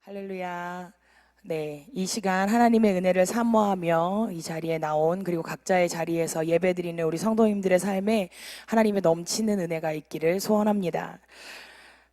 할렐루야. 네, 이 시간 하나님의 은혜를 사모하며 이 자리에 나온 그리고 각자의 자리에서 예배드리는 우리 성도님들의 삶에 하나님의 넘치는 은혜가 있기를 소원합니다.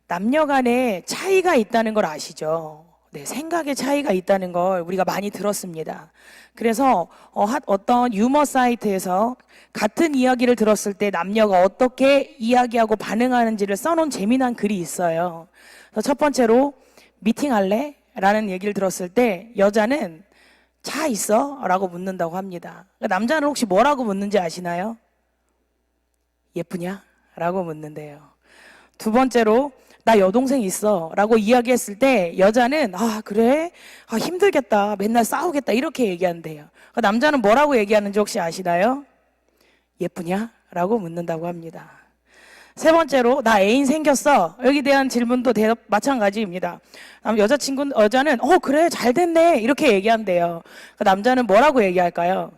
남녀 간에 차이가 있다는 걸 아시죠? 네, 생각의 차이가 있다는 걸 우리가 많이 들었습니다. 그래서 어떤 유머 사이트에서 같은 이야기를 들었을 때 남녀가 어떻게 이야기하고 반응하는지를 써놓은 재미난 글이 있어요. 그래서 첫 번째로 미팅할래? 라는 얘기를 들었을 때 여자는 차 있어? 라고 묻는다고 합니다. 남자는 혹시 뭐라고 묻는지 아시나요? 예쁘냐? 라고 묻는데요. 두 번째로 나 여동생 있어 라고 이야기했을 때 여자는 그래? 힘들겠다, 맨날 싸우겠다 이렇게 얘기한대요. 남자는 뭐라고 얘기하는지 혹시 아시나요? 예쁘냐? 라고 묻는다고 합니다. 세 번째로 나 애인 생겼어. 여기 대한 질문도 마찬가지입니다. 여자는 그래 잘 됐네 이렇게 얘기한대요. 남자는 뭐라고 얘기할까요?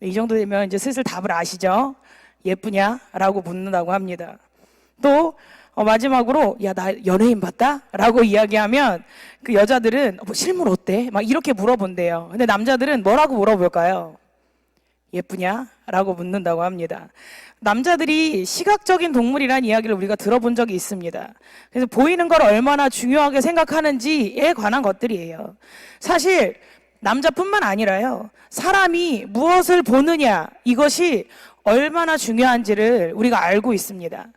이 정도 되면 이제 슬슬 답을 아시죠? 예쁘냐? 라고 묻는다고 합니다. 또 마지막으로 야 나 연예인 봤다? 라고 이야기하면 그 여자들은 실물 어때? 막 이렇게 물어본대요. 근데 남자들은 뭐라고 물어볼까요? 예쁘냐? 라고 묻는다고 합니다. 남자들이 시각적인 동물이라는 이야기를 우리가 들어본 적이 있습니다. 그래서 보이는 걸 얼마나 중요하게 생각하는지에 관한 것들이에요. 사실 남자뿐만 아니라요, 사람이 무엇을 보느냐 이것이 얼마나 중요한지를 우리가 알고 있습니다.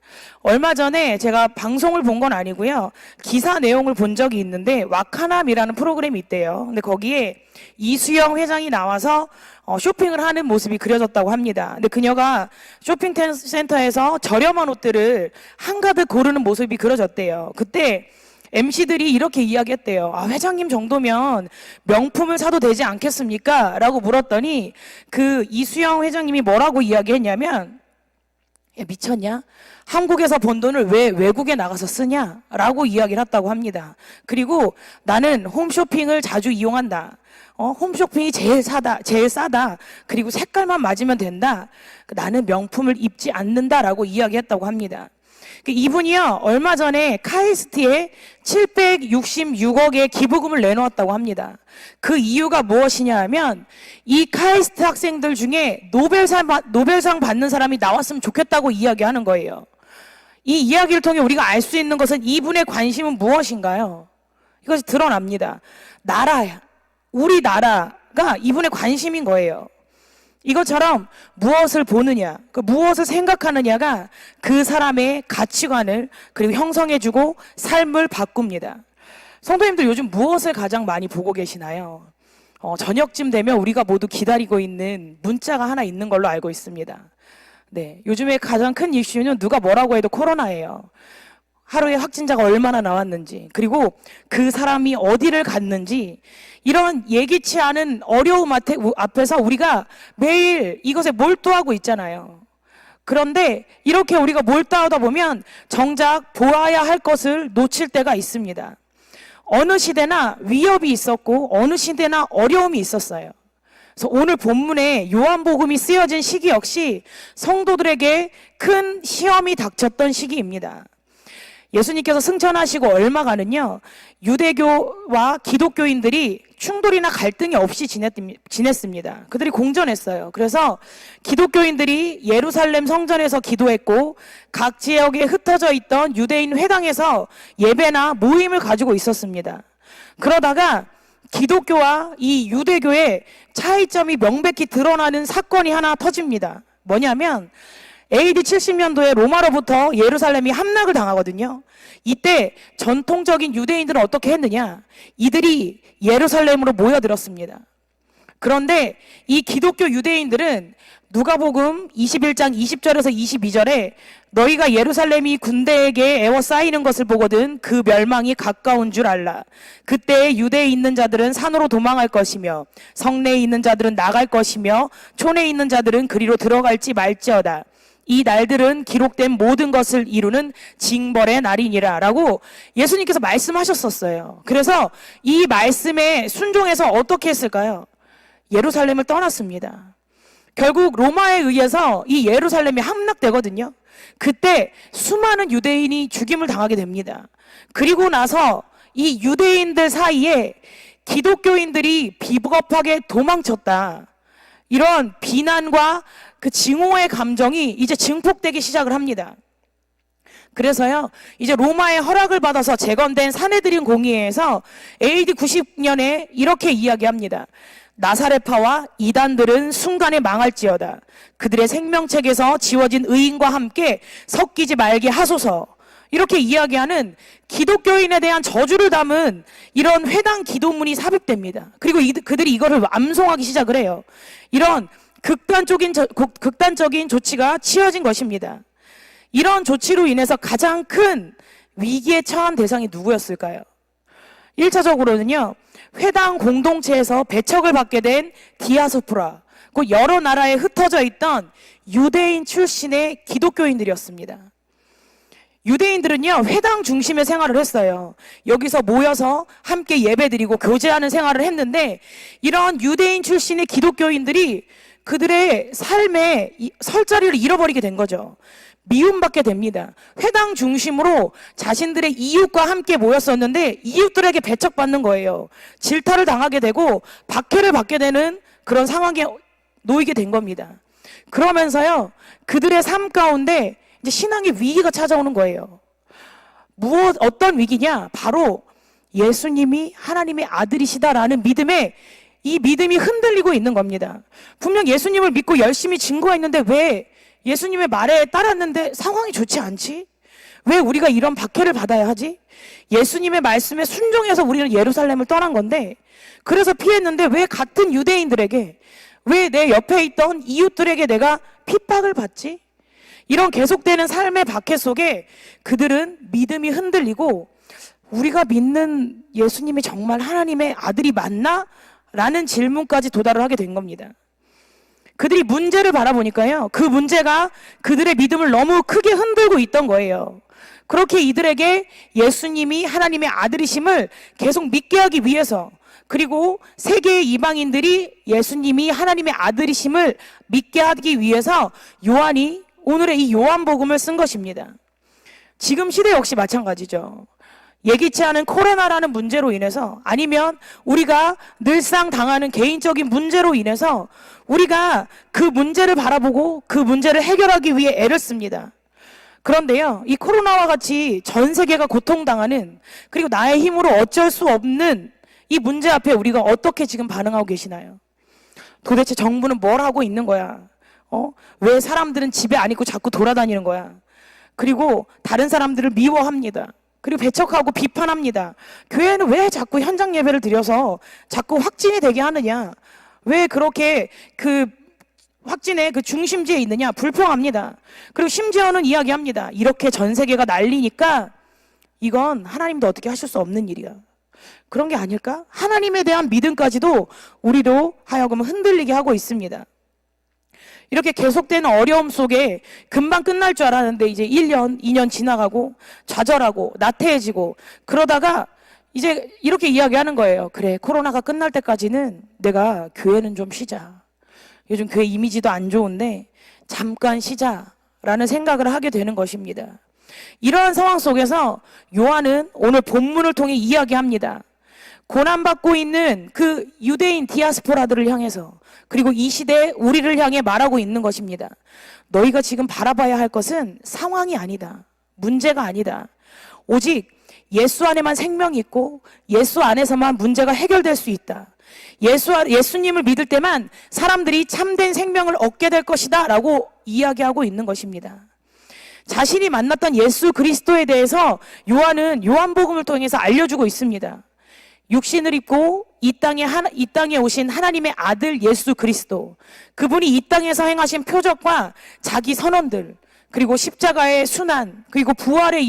얼마 전에 제가 방송을 본 건 아니고요, 기사 내용을 본 적이 있는데 와카남이라는 프로그램이 있대요. 근데 거기에 이수영 회장이 나와서 쇼핑을 하는 모습이 그려졌다고 합니다. 근데 그녀가 쇼핑센터에서 저렴한 옷들을 한가득 고르는 모습이 그려졌대요. 그때 MC들이 이렇게 이야기했대요. 회장님 정도면 명품을 사도 되지 않겠습니까? 라고 물었더니 그 이수영 회장님이 뭐라고 이야기했냐면, 야, 미쳤냐? 한국에서 번 돈을 왜 외국에 나가서 쓰냐? 라고 이야기를 했다고 합니다. 그리고 나는 홈쇼핑을 자주 이용한다. 홈쇼핑이 제일 싸다. 그리고 색깔만 맞으면 된다. 나는 명품을 입지 않는다라고 이야기했다고 합니다. 이분이요, 얼마 전에 카이스트에 766억의 기부금을 내놓았다고 합니다. 그 이유가 무엇이냐 하면 이 카이스트 학생들 중에 노벨상 받는 사람이 나왔으면 좋겠다고 이야기하는 거예요. 이 이야기를 통해 우리가 알 수 있는 것은 이분의 관심은 무엇인가요? 이것이 드러납니다. 우리 나라가 이분의 관심인 거예요. 이것처럼 무엇을 보느냐, 무엇을 생각하느냐가 그 사람의 가치관을 그리고 형성해주고 삶을 바꿉니다. 성도님들 요즘 무엇을 가장 많이 보고 계시나요? 저녁쯤 되면 우리가 모두 기다리고 있는 문자가 하나 있는 걸로 알고 있습니다. 네, 요즘에 가장 큰 이슈는 누가 뭐라고 해도 코로나예요. 하루에 확진자가 얼마나 나왔는지, 그리고 그 사람이 어디를 갔는지, 이런 예기치 않은 어려움 앞에서 우리가 매일 이것에 몰두하고 있잖아요. 그런데 이렇게 우리가 몰두하다 보면 정작 보아야 할 것을 놓칠 때가 있습니다. 어느 시대나 위협이 있었고 어느 시대나 어려움이 있었어요. 그래서 오늘 본문에 요한복음이 쓰여진 시기 역시 성도들에게 큰 시험이 닥쳤던 시기입니다. 예수님께서 승천하시고 얼마가는요, 유대교와 기독교인들이 충돌이나 갈등이 없이 지냈습니다. 그들이 공존했어요. 그래서 기독교인들이 예루살렘 성전에서 기도했고 각 지역에 흩어져 있던 유대인 회당에서 예배나 모임을 가지고 있었습니다. 그러다가 기독교와 이 유대교의 차이점이 명백히 드러나는 사건이 하나 터집니다. 뭐냐면 AD 70년도에 로마로부터 예루살렘이 함락을 당하거든요. 이때 전통적인 유대인들은 어떻게 했느냐? 이들이 예루살렘으로 모여들었습니다. 그런데 이 기독교 유대인들은 누가복음 21장 20절에서 22절에 너희가 예루살렘이 군대에게 에워싸이는 것을 보거든 그 멸망이 가까운 줄 알라. 그때 유대에 있는 자들은 산으로 도망할 것이며 성내에 있는 자들은 나갈 것이며 촌에 있는 자들은 그리로 들어갈지 말지어다. 이 날들은 기록된 모든 것을 이루는 징벌의 날이니라 라고 예수님께서 말씀하셨었어요. 그래서 이 말씀에 순종해서 어떻게 했을까요? 예루살렘을 떠났습니다. 결국 로마에 의해서 이 예루살렘이 함락되거든요. 그때 수많은 유대인이 죽임을 당하게 됩니다. 그리고 나서 이 유대인들 사이에 기독교인들이 비겁하게 도망쳤다, 이런 비난과 그 증오의 감정이 이제 증폭되기 시작을 합니다. 그래서요, 이제 로마의 허락을 받아서 재건된 사내드린 공의회에서 AD 90년에 이렇게 이야기합니다. 나사렛파와 이단들은 순간에 망할지어다. 그들의 생명책에서 지워진 의인과 함께 섞이지 말게 하소서. 이렇게 이야기하는 기독교인에 대한 저주를 담은 이런 회당 기도문이 삽입됩니다. 그리고 그들이 이거를 암송하기 시작을 해요. 이런 극단적인 조치가 취해진 것입니다. 이런 조치로 인해서 가장 큰 위기에 처한 대상이 누구였을까요? 1차적으로는요, 회당 공동체에서 배척을 받게 된 디아스포라, 그 여러 나라에 흩어져 있던 유대인 출신의 기독교인들이었습니다. 유대인들은요, 회당 중심의 생활을 했어요. 여기서 모여서 함께 예배드리고 교제하는 생활을 했는데, 이런 유대인 출신의 기독교인들이 그들의 삶의 설 자리를 잃어버리게 된 거죠. 미움받게 됩니다. 회당 중심으로 자신들의 이웃과 함께 모였었는데 이웃들에게 배척받는 거예요. 질타를 당하게 되고 박해를 받게 되는 그런 상황에 놓이게 된 겁니다. 그러면서요, 그들의 삶 가운데 이제 신앙의 위기가 찾아오는 거예요. 어떤 위기냐? 바로 예수님이 하나님의 아들이시다라는 이 믿음이 흔들리고 있는 겁니다. 분명 예수님을 믿고 열심히 증거했는데 왜 예수님의 말에 따랐는데 상황이 좋지 않지? 왜 우리가 이런 박해를 받아야 하지? 예수님의 말씀에 순종해서 우리는 예루살렘을 떠난 건데, 그래서 피했는데 왜 같은 유대인들에게, 왜 내 옆에 있던 이웃들에게 내가 핍박을 받지? 이런 계속되는 삶의 박해 속에 그들은 믿음이 흔들리고, 우리가 믿는 예수님이 정말 하나님의 아들이 맞나? 라는 질문까지 도달을 하게 된 겁니다. 그들이 문제를 바라보니까요, 그 문제가 그들의 믿음을 너무 크게 흔들고 있던 거예요. 그렇게 이들에게 예수님이 하나님의 아들이심을 계속 믿게 하기 위해서, 그리고 세계의 이방인들이 예수님이 하나님의 아들이심을 믿게 하기 위해서 요한이 오늘의 이 요한복음을 쓴 것입니다. 지금 시대 역시 마찬가지죠. 예기치 않은 코로나라는 문제로 인해서, 아니면 우리가 늘상 당하는 개인적인 문제로 인해서 우리가 그 문제를 바라보고 그 문제를 해결하기 위해 애를 씁니다. 그런데요, 이 코로나와 같이 전 세계가 고통당하는, 그리고 나의 힘으로 어쩔 수 없는 이 문제 앞에 우리가 어떻게 지금 반응하고 계시나요? 도대체 정부는 뭘 하고 있는 거야? 왜 사람들은 집에 안 있고 자꾸 돌아다니는 거야? 그리고 다른 사람들을 미워합니다. 그리고 배척하고 비판합니다. 교회는 왜 자꾸 현장 예배를 드려서 자꾸 확진이 되게 하느냐? 왜 그렇게 그 확진의 그 중심지에 있느냐? 불평합니다. 그리고 심지어는 이야기합니다. 이렇게 전 세계가 난리니까 이건 하나님도 어떻게 하실 수 없는 일이야. 그런 게 아닐까? 하나님에 대한 믿음까지도 우리로 하여금 흔들리게 하고 있습니다. 이렇게 계속되는 어려움 속에 금방 끝날 줄 알았는데 이제 1년, 2년 지나가고 좌절하고 나태해지고, 그러다가 이제 이렇게 이야기하는 거예요. 그래, 코로나가 끝날 때까지는 내가 교회는 좀 쉬자. 요즘 교회 이미지도 안 좋은데 잠깐 쉬자라는 생각을 하게 되는 것입니다. 이러한 상황 속에서 요한은 오늘 본문을 통해 이야기합니다. 고난받고 있는 그 유대인 디아스포라들을 향해서, 그리고 이 시대에 우리를 향해 말하고 있는 것입니다. 너희가 지금 바라봐야 할 것은 상황이 아니다. 문제가 아니다. 오직 예수 안에만 생명이 있고 예수 안에서만 문제가 해결될 수 있다. 예수님을 믿을 때만 사람들이 참된 생명을 얻게 될 것이다 라고 이야기하고 있는 것입니다. 자신이 만났던 예수 그리스도에 대해서 요한은 요한복음을 통해서 알려주고 있습니다. 육신을 입고 이 땅에 오신 하나님의 아들 예수 그리스도, 그분이 이 땅에서 행하신 표적과 자기 선언들, 그리고 십자가의 순환, 그리고 부활에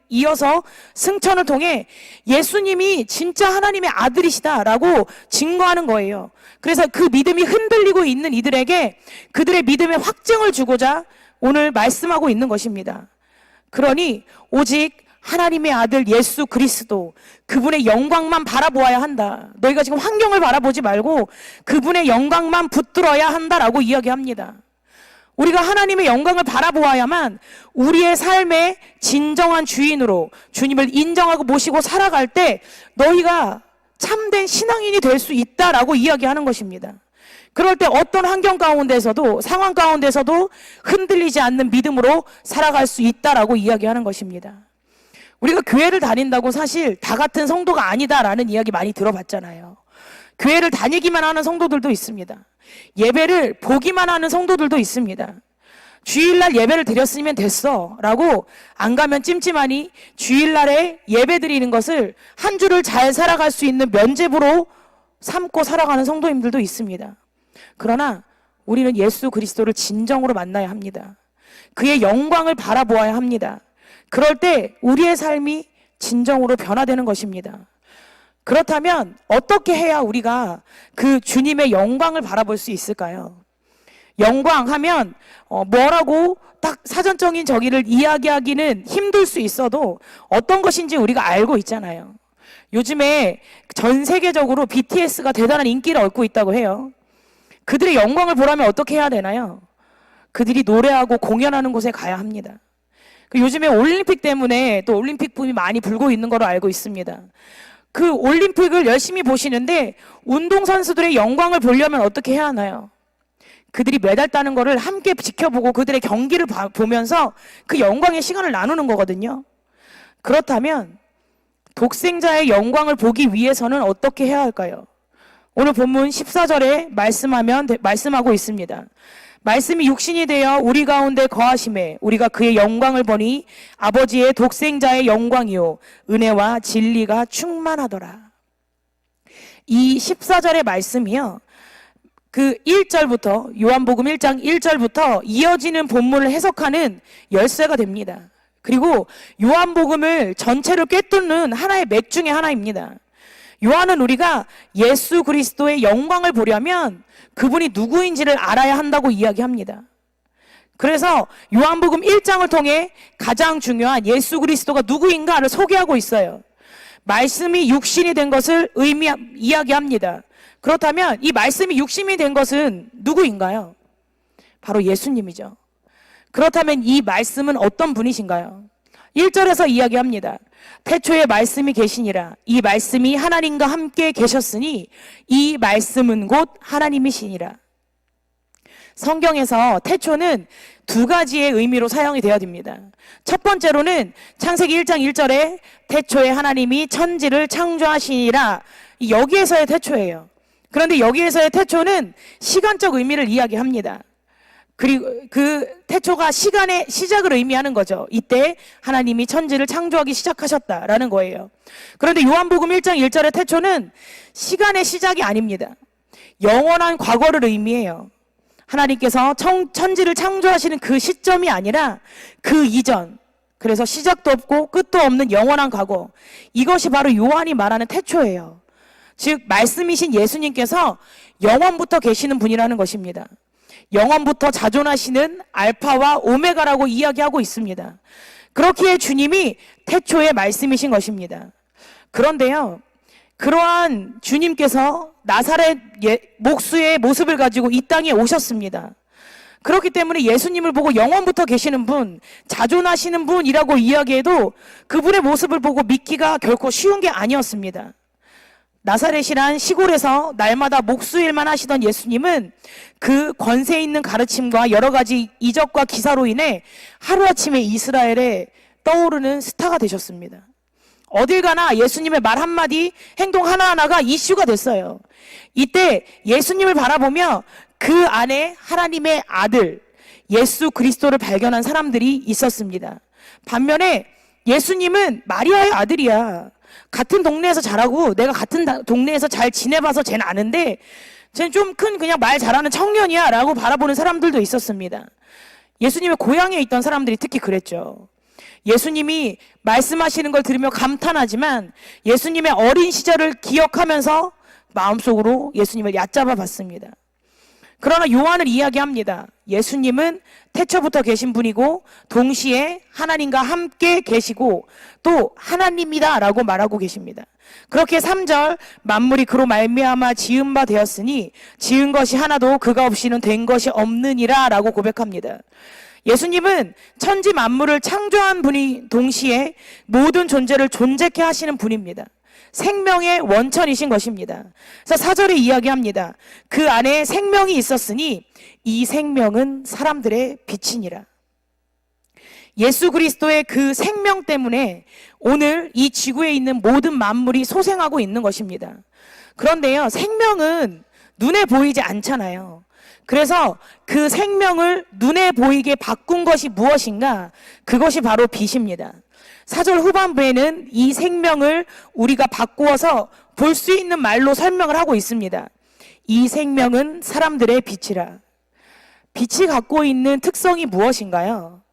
이어서 승천을 통해 예수님이 진짜 하나님의 아들이시다라고 증거하는 거예요. 그래서 그 믿음이 흔들리고 있는 이들에게 그들의 믿음의 확증을 주고자 오늘 말씀하고 있는 것입니다. 그러니 오직 하나님의 아들 예수 그리스도, 그분의 영광만 바라보아야 한다. 너희가 지금 환경을 바라보지 말고 그분의 영광만 붙들어야 한다라고 이야기합니다. 우리가 하나님의 영광을 바라보아야만 우리의 삶의 진정한 주인으로 주님을 인정하고 모시고 살아갈 때 너희가 참된 신앙인이 될 수 있다라고 이야기하는 것입니다. 그럴 때 어떤 환경 가운데서도, 상황 가운데서도 흔들리지 않는 믿음으로 살아갈 수 있다라고 이야기하는 것입니다. 우리가 교회를 다닌다고 사실 다 같은 성도가 아니다라는 이야기 많이 들어봤잖아요. 교회를 다니기만 하는 성도들도 있습니다. 예배를 보기만 하는 성도들도 있습니다. 주일날 예배를 드렸으면 됐어 라고 안 가면 찜찜하니 주일날에 예배 드리는 것을 한 주를 잘 살아갈 수 있는 면죄부로 삼고 살아가는 성도님들도 있습니다. 그러나 우리는 예수 그리스도를 진정으로 만나야 합니다. 그의 영광을 바라보아야 합니다. 그럴 때 우리의 삶이 진정으로 변화되는 것입니다. 그렇다면 어떻게 해야 우리가 그 주님의 영광을 바라볼 수 있을까요? 영광하면 뭐라고 딱 사전적인 저기를 이야기하기는 힘들 수 있어도 어떤 것인지 우리가 알고 있잖아요. 요즘에 전 세계적으로 BTS가 대단한 인기를 얻고 있다고 해요. 그들의 영광을 보려면 어떻게 해야 되나요? 그들이 노래하고 공연하는 곳에 가야 합니다. 요즘에 올림픽 때문에 또 올림픽 붐이 많이 불고 있는 걸로 알고 있습니다. 그 올림픽을 열심히 보시는데 운동선수들의 영광을 보려면 어떻게 해야 하나요? 그들이 메달 따는 거를 함께 지켜보고 그들의 경기를 보면서 그 영광의 시간을 나누는 거거든요. 그렇다면 독생자의 영광을 보기 위해서는 어떻게 해야 할까요? 오늘 본문 14절에 말씀하고 있습니다. 말씀이 육신이 되어 우리 가운데 거하심에 우리가 그의 영광을 보니 아버지의 독생자의 영광이요 은혜와 진리가 충만하더라. 이 14절의 말씀이요, 그 1절부터 요한복음 1장 1절부터 이어지는 본문을 해석하는 열쇠가 됩니다. 그리고 요한복음을 전체를 꿰뚫는 하나의 맥 중에 하나입니다. 요한은 우리가 예수 그리스도의 영광을 보려면 그분이 누구인지를 알아야 한다고 이야기합니다. 그래서 요한복음 1장을 통해 가장 중요한 예수 그리스도가 누구인가를 소개하고 있어요. 말씀이 육신이 된 것을 이야기합니다. 그렇다면 이 말씀이 육신이 된 것은 누구인가요? 바로 예수님이죠. 그렇다면 이 말씀은 어떤 분이신가요? 1절에서 이야기합니다. 태초에 말씀이 계시니라. 이 말씀이 하나님과 함께 계셨으니 이 말씀은 곧 하나님이시니라. 성경에서 태초는 두 가지의 의미로 사용이 되어야 됩니다. 첫 번째로는 창세기 1장 1절에 태초에 하나님이 천지를 창조하시니라. 여기에서의 태초예요. 그런데 여기에서의 태초는 시간적 의미를 이야기합니다. 그리고 그 태초가 시간의 시작을 의미하는 거죠. 이때 하나님이 천지를 창조하기 시작하셨다라는 거예요. 그런데 요한복음 1장 1절의 태초는 시간의 시작이 아닙니다. 영원한 과거를 의미해요. 하나님께서 천지를 창조하시는 그 시점이 아니라 그 이전, 그래서 시작도 없고 끝도 없는 영원한 과거, 이것이 바로 요한이 말하는 태초예요. 즉 말씀이신 예수님께서 영원부터 계시는 분이라는 것입니다. 영원부터 자존하시는 알파와 오메가라고 이야기하고 있습니다. 그렇기에 주님이 태초의 말씀이신 것입니다. 그런데요, 그러한 주님께서 나사렛 목수의 모습을 가지고 이 땅에 오셨습니다. 그렇기 때문에 예수님을 보고 영원부터 계시는 분, 자존하시는 분이라고 이야기해도 그분의 모습을 보고 믿기가 결코 쉬운 게 아니었습니다. 나사렛이란 시골에서 날마다 목수일만 하시던 예수님은 그 권세 있는 가르침과 여러 가지 이적과 기사로 인해 하루아침에 이스라엘에 떠오르는 스타가 되셨습니다. 어딜 가나 예수님의 말 한마디, 행동 하나하나가 이슈가 됐어요. 이때 예수님을 바라보며 그 안에 하나님의 아들 예수 그리스도를 발견한 사람들이 있었습니다. 반면에 예수님은 마리아의 아들이야. 같은 동네에서 자라고 내가 같은 동네에서 잘 지내봐서 쟤는 아는데 쟤는 좀 큰 그냥 말 잘하는 청년이야 라고 바라보는 사람들도 있었습니다. 예수님의 고향에 있던 사람들이 특히 그랬죠. 예수님이 말씀하시는 걸 들으며 감탄하지만 예수님의 어린 시절을 기억하면서 마음속으로 예수님을 얕잡아 봤습니다. 그러나 요한을 이야기합니다. 예수님은 태초부터 계신 분이고 동시에 하나님과 함께 계시고 또 하나님이다 라고 말하고 계십니다. 그렇게 3절 만물이 그로 말미암아 지은 바 되었으니 지은 것이 하나도 그가 없이는 된 것이 없느니라 라고 고백합니다. 예수님은 천지 만물을 창조한 분이 동시에 모든 존재를 존재케 하시는 분입니다. 생명의 원천이신 것입니다. 그래서 4절에 이야기합니다. 그 안에 생명이 있었으니 이 생명은 사람들의 빛이니라. 예수 그리스도의 그 생명 때문에 오늘 이 지구에 있는 모든 만물이 소생하고 있는 것입니다. 그런데요, 생명은 눈에 보이지 않잖아요. 그래서 그 생명을 눈에 보이게 바꾼 것이 무엇인가? 그것이 바로 빛입니다. 4절 후반부에는 이 생명을 우리가 바꾸어서 볼 수 있는 말로 설명을 하고 있습니다. 이 생명은 사람들의 빛이라. 빛이 갖고 있는 특성이 무엇인가요?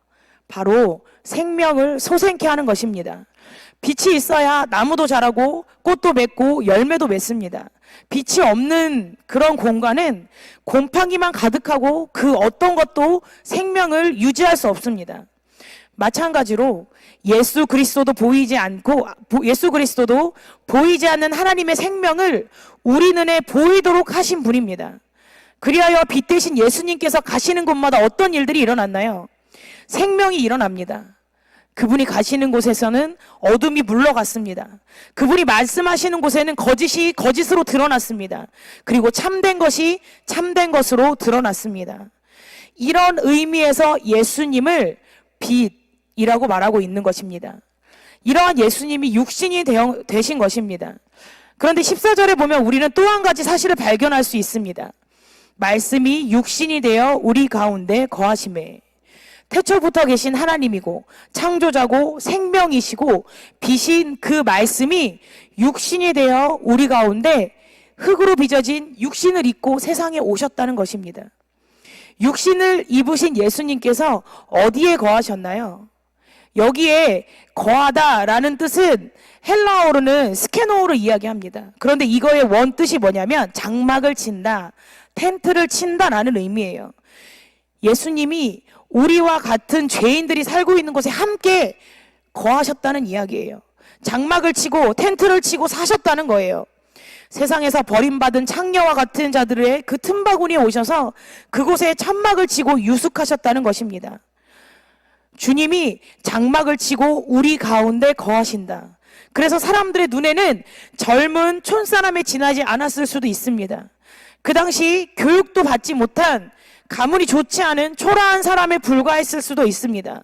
바로 생명을 솟게 하는 것입니다. 빛이 있어야 나무도 자라고 꽃도 맺고 열매도 맺습니다. 빛이 없는 그런 공간은 곰팡이만 가득하고 그 어떤 것도 생명을 유지할 수 없습니다. 마찬가지로 예수 그리스도도 보이지 않는 하나님의 생명을 우리 눈에 보이도록 하신 분입니다. 그리하여 빛 대신 예수님께서 가시는 곳마다 어떤 일들이 일어났나요? 생명이 일어납니다. 그분이 가시는 곳에서는 어둠이 물러갔습니다. 그분이 말씀하시는 곳에는 거짓이 거짓으로 드러났습니다. 그리고 참된 것이 참된 것으로 드러났습니다. 이런 의미에서 예수님을 빛이라고 말하고 있는 것입니다. 이러한 예수님이 육신이 되신 것입니다. 그런데 14절에 보면 우리는 또 한 가지 사실을 발견할 수 있습니다. 말씀이 육신이 되어 우리 가운데 거하심에, 태초부터 계신 하나님이고 창조자고 생명이시고 빛인 그 말씀이 육신이 되어 우리 가운데 흙으로 빚어진 육신을 입고 세상에 오셨다는 것입니다. 육신을 입으신 예수님께서 어디에 거하셨나요? 여기에 거하다라는 뜻은 헬라어로는 스케노우를 이야기합니다. 그런데 이거의 원뜻이 뭐냐면 장막을 친다, 텐트를 친다라는 의미예요. 예수님이 우리와 같은 죄인들이 살고 있는 곳에 함께 거하셨다는 이야기예요. 장막을 치고 텐트를 치고 사셨다는 거예요. 세상에서 버림받은 창녀와 같은 자들의 그 틈바구니에 오셔서 그곳에 천막을 치고 유숙하셨다는 것입니다. 주님이 장막을 치고 우리 가운데 거하신다. 그래서 사람들의 눈에는 젊은 촌사람에 지나지 않았을 수도 있습니다. 그 당시 교육도 받지 못한 가문이 좋지 않은 초라한 사람에 불과했을 수도 있습니다.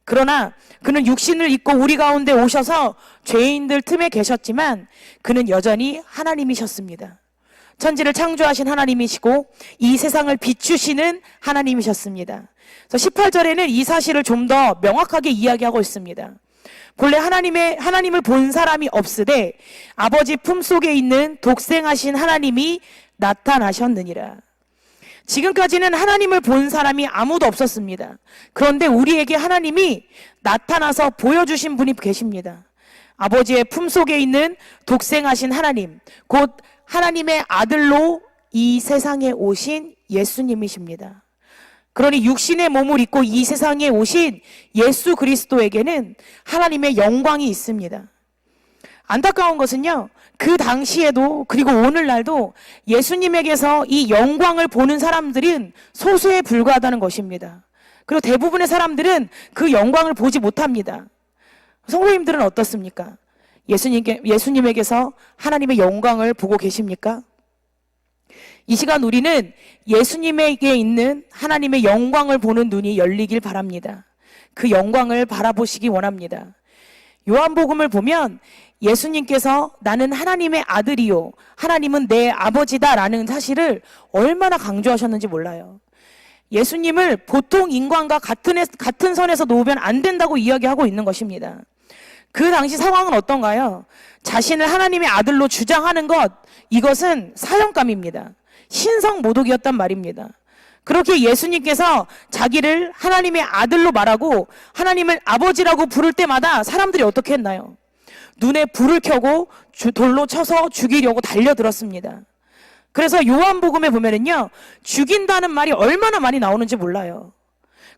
그러나 그는 육신을 입고 우리 가운데 오셔서 죄인들 틈에 계셨지만 그는 여전히 하나님이셨습니다. 천지를 창조하신 하나님이시고 이 세상을 비추시는 하나님이셨습니다. 그래서 18절에는 이 사실을 좀 더 명확하게 이야기하고 있습니다. 본래 하나님을 본 사람이 없으되 아버지 품속에 있는 독생하신 하나님이 나타나셨느니라. 지금까지는 하나님을 본 사람이 아무도 없었습니다. 그런데 우리에게 하나님이 나타나서 보여주신 분이 계십니다. 아버지의 품속에 있는 독생하신 하나님, 곧 하나님의 아들로 이 세상에 오신 예수님이십니다. 그러니 육신의 몸을 입고 이 세상에 오신 예수 그리스도에게는 하나님의 영광이 있습니다. 안타까운 것은요, 그 당시에도 그리고 오늘날도 예수님에게서 이 영광을 보는 사람들은 소수에 불과하다는 것입니다. 그리고 대부분의 사람들은 그 영광을 보지 못합니다. 성도님들은 어떻습니까? 예수님에게서 하나님의 영광을 보고 계십니까? 이 시간 우리는 예수님에게 있는 하나님의 영광을 보는 눈이 열리길 바랍니다. 그 영광을 바라보시기 원합니다. 요한복음을 보면 예수님께서 나는 하나님의 아들이요 하나님은 내 아버지다라는 사실을 얼마나 강조하셨는지 몰라요. 예수님을 보통 인간과 같은 선에서 놓으면 안 된다고 이야기하고 있는 것입니다. 그 당시 상황은 어떤가요? 자신을 하나님의 아들로 주장하는 이것은 사형감입니다. 신성모독이었단 말입니다. 그렇게 예수님께서 자기를 하나님의 아들로 말하고 하나님을 아버지라고 부를 때마다 사람들이 어떻게 했나요? 눈에 불을 켜고 돌로 쳐서 죽이려고 달려들었습니다. 그래서 요한복음에 보면은요, 죽인다는 말이 얼마나 많이 나오는지 몰라요.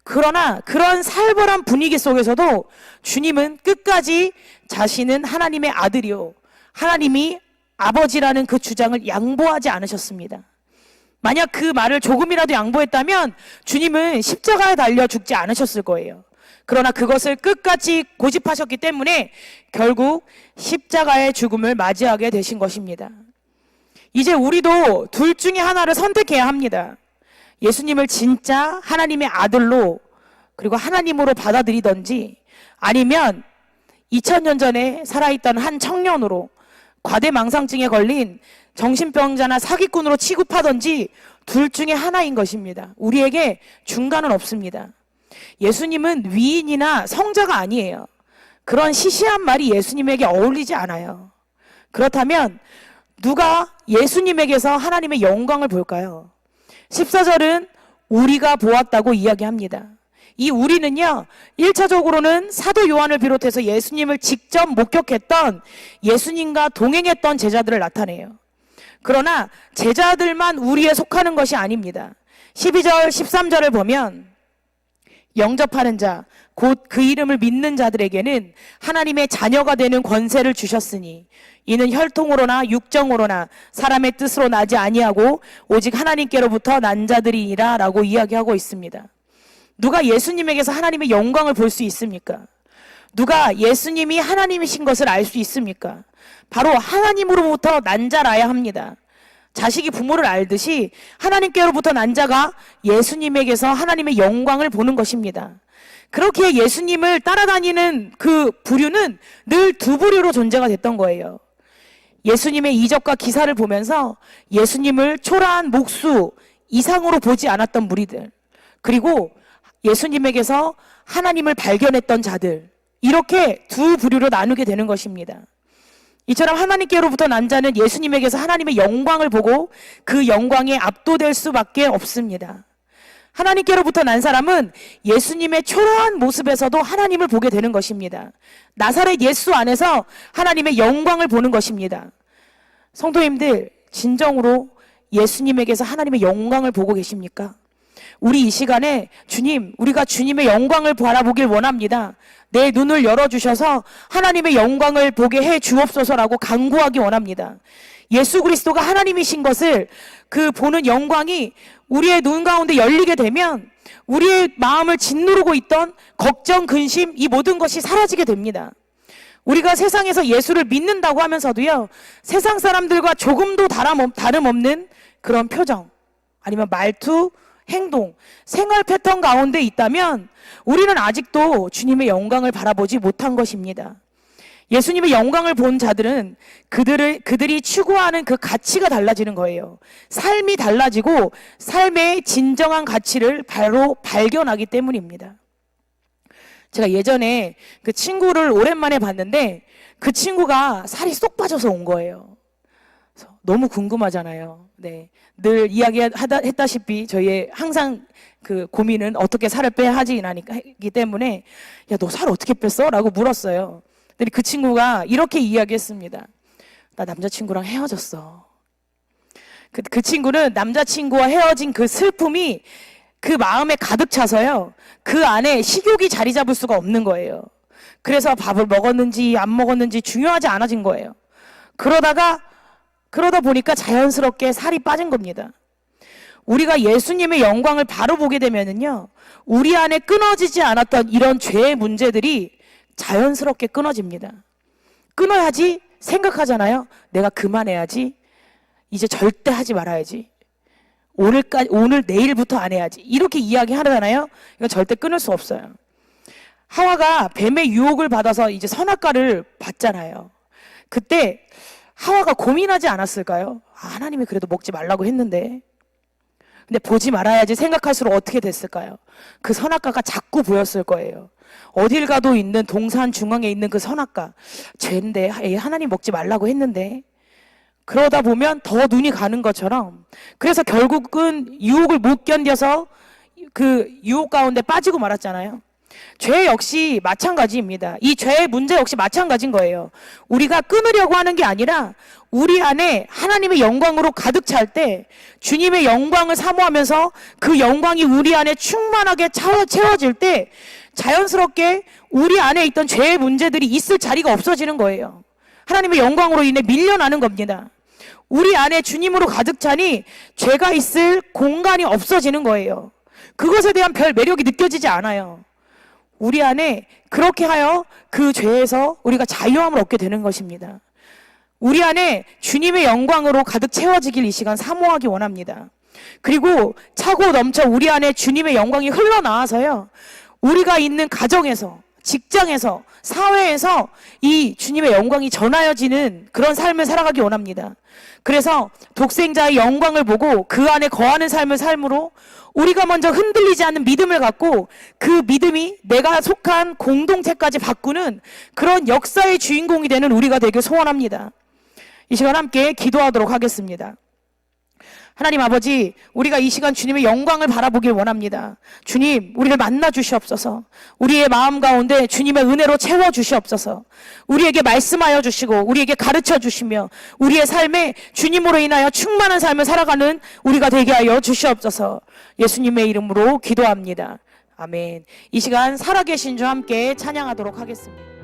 그러나 그런 살벌한 분위기 속에서도 주님은 끝까지 자신은 하나님의 아들이요, 하나님이 아버지라는 그 주장을 양보하지 않으셨습니다. 만약 그 말을 조금이라도 양보했다면 주님은 십자가에 달려 죽지 않으셨을 거예요. 그러나 그것을 끝까지 고집하셨기 때문에 결국 십자가의 죽음을 맞이하게 되신 것입니다. 이제 우리도 둘 중에 하나를 선택해야 합니다. 예수님을 진짜 하나님의 아들로 그리고 하나님으로 받아들이던지, 아니면 2000년 전에 살아있던 한 청년으로 과대망상증에 걸린 정신병자나 사기꾼으로 취급하던지, 둘 중에 하나인 것입니다. 우리에게 중간은 없습니다. 예수님은 위인이나 성자가 아니에요. 그런 시시한 말이 예수님에게 어울리지 않아요. 그렇다면 누가 예수님에게서 하나님의 영광을 볼까요? 14절은 우리가 보았다고 이야기합니다. 이 우리는요, 1차적으로는 사도 요한을 비롯해서 예수님을 직접 목격했던, 예수님과 동행했던 제자들을 나타내요. 그러나 제자들만 우리에 속하는 것이 아닙니다. 12절, 13절을 보면 영접하는 자, 곧 그 이름을 믿는 자들에게는 하나님의 자녀가 되는 권세를 주셨으니 이는 혈통으로나 육정으로나 사람의 뜻으로 나지 아니하고 오직 하나님께로부터 난 자들이니라 라고 이야기하고 있습니다. 누가 예수님에게서 하나님의 영광을 볼 수 있습니까? 누가 예수님이 하나님이신 것을 알 수 있습니까? 바로 하나님으로부터 난 자라야 합니다. 자식이 부모를 알듯이 하나님께로부터 난 자가 예수님에게서 하나님의 영광을 보는 것입니다. 그렇게 예수님을 따라다니는 그 부류는 늘 두 부류로 존재가 됐던 거예요. 예수님의 이적과 기사를 보면서 예수님을 초라한 목수 이상으로 보지 않았던 무리들, 그리고 예수님에게서 하나님을 발견했던 자들, 이렇게 두 부류로 나누게 되는 것입니다. 이처럼 하나님께로부터 난 자는 예수님에게서 하나님의 영광을 보고 그 영광에 압도될 수밖에 없습니다. 하나님께로부터 난 사람은 예수님의 초라한 모습에서도 하나님을 보게 되는 것입니다. 나사렛 예수 안에서 하나님의 영광을 보는 것입니다. 성도님들, 진정으로 예수님에게서 하나님의 영광을 보고 계십니까? 우리 이 시간에 주님, 우리가 주님의 영광을 바라보길 원합니다. 내 눈을 열어주셔서 하나님의 영광을 보게 해 주옵소서라고 간구하기 원합니다. 예수 그리스도가 하나님이신 것을, 그 보는 영광이 우리의 눈 가운데 열리게 되면 우리의 마음을 짓누르고 있던 걱정, 근심, 이 모든 것이 사라지게 됩니다. 우리가 세상에서 예수를 믿는다고 하면서도요, 세상 사람들과 조금도 다름없는 그런 표정, 아니면 말투, 행동, 생활 패턴 가운데 있다면 우리는 아직도 주님의 영광을 바라보지 못한 것입니다. 예수님의 영광을 본 자들은 그들이 추구하는 그 가치가 달라지는 거예요. 삶이 달라지고 삶의 진정한 가치를 바로 발견하기 때문입니다. 제가 예전에 그 친구를 오랜만에 봤는데 그 친구가 살이 쏙 빠져서 온 거예요. 그래서 너무 궁금하잖아요. 네, 늘 이야기했다시피 저희의 항상 그 고민은 어떻게 살을 빼야 하기 때문에, 야, 너 살 어떻게 뺐어? 라고 물었어요. 근데 그 친구가 이렇게 이야기했습니다. 나 남자친구랑 헤어졌어. 그 친구는 남자친구와 헤어진 그 슬픔이 그 마음에 가득 차서요, 그 안에 식욕이 자리 잡을 수가 없는 거예요. 그래서 밥을 먹었는지 안 먹었는지 중요하지 않아진 거예요. 그러다 보니까 자연스럽게 살이 빠진 겁니다. 우리가 예수님의 영광을 바로 보게 되면은요, 우리 안에 끊어지지 않았던 이런 죄의 문제들이 자연스럽게 끊어집니다. 끊어야지 생각하잖아요. 내가 그만해야지. 이제 절대 하지 말아야지. 오늘 내일부터 안 해야지. 이렇게 이야기하잖아요. 이건 절대 끊을 수 없어요. 하와가 뱀의 유혹을 받아서 이제 선악과를 봤잖아요. 그때 하와가 고민하지 않았을까요? 하나님이 그래도 먹지 말라고 했는데. 근데 보지 말아야지 생각할수록 어떻게 됐을까요? 그 선악과가 자꾸 보였을 거예요. 어딜 가도 있는 동산 중앙에 있는 그 선악과, 죄인데 하나님 먹지 말라고 했는데. 그러다 보면 더 눈이 가는 것처럼, 그래서 결국은 유혹을 못 견뎌서 그 유혹 가운데 빠지고 말았잖아요. 죄 역시 마찬가지입니다. 이 죄의 문제 역시 마찬가지인 거예요. 우리가 끊으려고 하는 게 아니라 우리 안에 하나님의 영광으로 가득 찰 때 주님의 영광을 사모하면서 그 영광이 우리 안에 충만하게 채워질 때 자연스럽게 우리 안에 있던 죄의 문제들이 있을 자리가 없어지는 거예요. 하나님의 영광으로 인해 밀려나는 겁니다. 우리 안에 주님으로 가득 차니 죄가 있을 공간이 없어지는 거예요. 그것에 대한 별 매력이 느껴지지 않아요. 우리 안에 그렇게 하여 그 죄에서 우리가 자유함을 얻게 되는 것입니다. 우리 안에 주님의 영광으로 가득 채워지길 이 시간 사모하기 원합니다. 그리고 차고 넘쳐 우리 안에 주님의 영광이 흘러나와서요, 우리가 있는 가정에서, 직장에서, 사회에서 이 주님의 영광이 전하여지는 그런 삶을 살아가기 원합니다. 그래서 독생자의 영광을 보고 그 안에 거하는 삶을 삶으로 우리가 먼저 흔들리지 않는 믿음을 갖고 그 믿음이 내가 속한 공동체까지 바꾸는 그런 역사의 주인공이 되는 우리가 되길 소원합니다. 이 시간 함께 기도하도록 하겠습니다. 하나님 아버지, 우리가 이 시간 주님의 영광을 바라보길 원합니다. 주님, 우리를 만나 주시옵소서. 우리의 마음 가운데 주님의 은혜로 채워 주시옵소서. 우리에게 말씀하여 주시고 우리에게 가르쳐 주시며 우리의 삶에 주님으로 인하여 충만한 삶을 살아가는 우리가 되게 하여 주시옵소서. 예수님의 이름으로 기도합니다. 아멘. 이 시간 살아계신 주 함께 찬양하도록 하겠습니다.